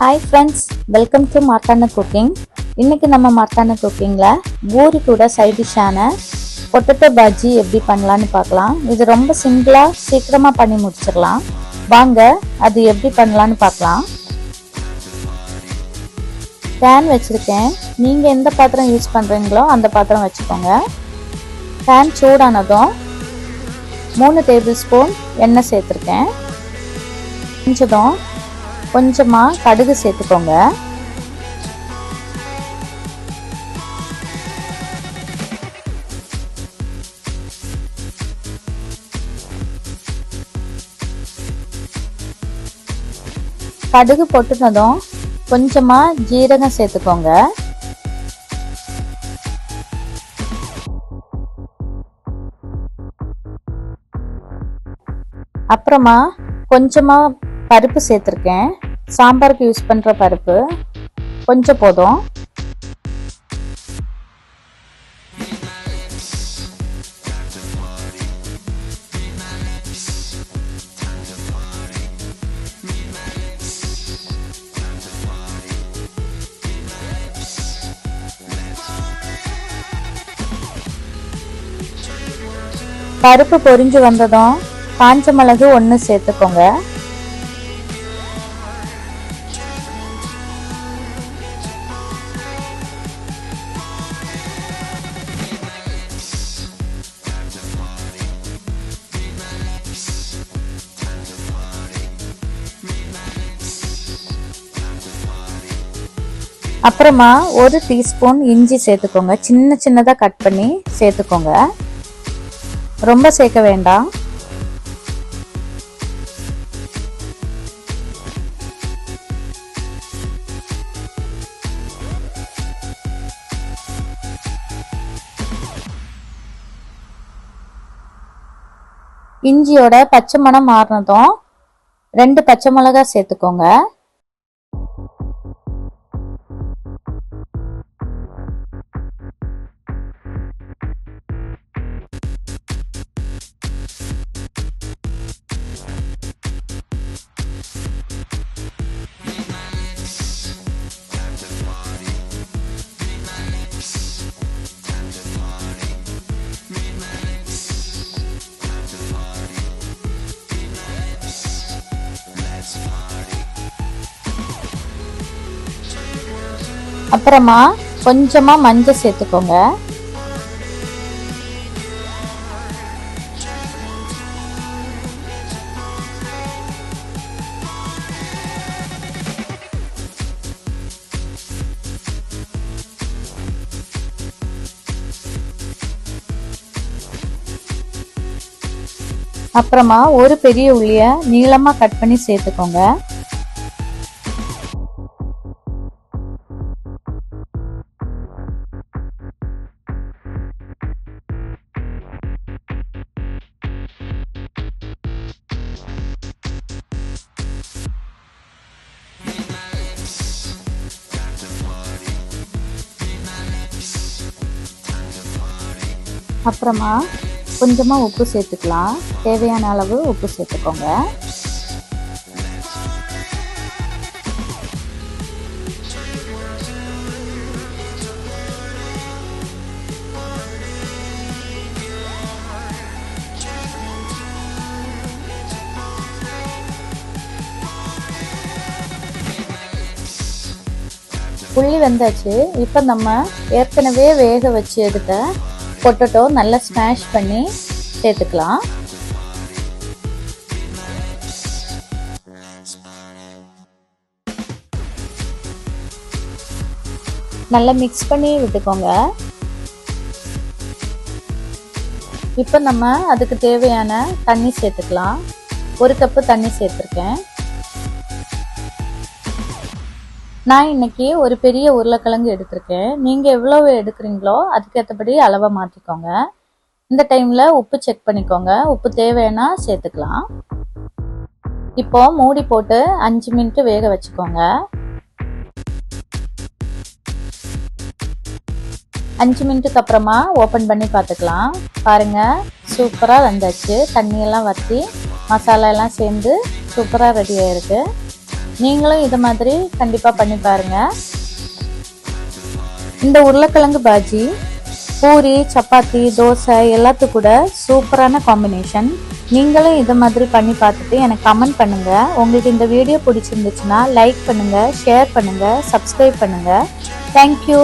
Hi friends, welcome to Marthana Cooking. இன்னைக்கு நம்ம மார்த்தானா குக்கிங்ல பூரி கூட சைட் டிஷ்ஷான பொட்டேட்டோ பஜ்ஜி எப்படி பண்ணலாம்னு பார்க்கலாம். இது ரொம்ப சிம்பிளா சீக்கிரமா பண்ணி முடிச்சிடலாம். வாங்க அது எப்படி பண்ணலாம்னு பார்க்கலாம். பேன் வச்சிருக்கேன். நீங்க எந்த பாத்திரம் யூஸ் பண்றீங்களோ அந்த பாத்திரம் வச்சுக்கோங்க. பேன் சூடானதும் 3 டேபிள் ஸ்பூன் எண்ணெய் சேர்த்துருக்கேன். கொஞ்சமா கடுகு சேர்த்துக்கோங்க. கடுகு பொட்டுனதும் கொஞ்சமா ஜீரகம் சேர்த்துக்கோங்க. அப்புறமா கொஞ்சமா பருப்பு சேர்த்துருக்கேன். சாம்பாருக்கு யூஸ் பண்ற பருப்பு கொஞ்சம் போதும். பருப்பு பொரிஞ்சு வந்ததும் காஞ்ச மிளகு 1 சேர்த்துக்கோங்க. அப்புறமா 1 டீஸ்பூன் இஞ்சி சேர்த்துக்கோங்க. சின்னதா கட் பண்ணி சேர்த்துக்கோங்க. ரொம்ப சேர்க்க வேண்டாம். இஞ்சியோட பச்சை மணம் மாறினதும் 2 பச்சை மிளகாய் சேர்த்துக்கோங்க. அப்புறமா கொஞ்சமா மஞ்சள் சேர்த்துக்கோங்க. அப்புறமா ஒரு பெரிய உள்ளிய நீளமா கட் பண்ணி சேர்த்துக்கோங்க. அப்புறமா கொஞ்சமா உப்பு சேர்த்துக்கலாம். தேவையான அளவு உப்பு சேர்த்துக்கோங்க. புளி வெந்தாச்சு. இப்போ நம்ம ஏற்கனவே வேக வச்சு எடுத்த பொட்டேட்டோ நல்லா ஸ்மாஷ் பண்ணி சேர்த்துக்கலாம். நல்லா மிக்ஸ் பண்ணி விட்டுக்கோங்க. இப்போ நம்ம அதுக்கு தேவையான தண்ணி சேர்த்துக்கலாம். 1 கப்பு தண்ணி சேர்த்துருக்கேன். நான் இன்னைக்கு ஒரு பெரிய உருளைக்கிழங்கு எடுத்திருக்கேன். நீங்க எவ்வளவு எடுக்கிறீங்களோ அதுக்கேற்றபடி அளவை மாற்றிக்கோங்க. இந்த டைம்ல உப்பு செக் பண்ணிக்கோங்க. உப்பு தேவைன்னா சேர்த்துக்கலாம். இப்போ மூடி போட்டு 5 மினிட் வேக வச்சுக்கோங்க. 5 மினிட்டுக்கு அப்புறமா ஓப்பன் பண்ணி பார்த்துக்கலாம். பாருங்க, சூப்பரா வெந்தாச்சு. தண்ணியெல்லாம் வற்றி மசாலா எல்லாம் சேர்ந்து சூப்பரா ரெடி ஆயிருக்கு. நீங்களும் இது மாதிரி கண்டிப்பாக பண்ணி பாருங்க. இந்த உருளைக்கிழங்கு பாஜி பூரி, சப்பாத்தி, தோசை எல்லாத்துக்கும் கூட சூப்பரான காம்பினேஷன். நீங்களும் இது மாதிரி பண்ணி பார்த்துட்டு எனக்கு கமெண்ட் பண்ணுங்க. உங்களுக்கு இந்த வீடியோ பிடிச்சிருந்துச்சுன்னா லைக் பண்ணுங்க, ஷேர் பண்ணுங்க, சப்ஸ்கிரைப் பண்ணுங்க. தேங்க்யூ.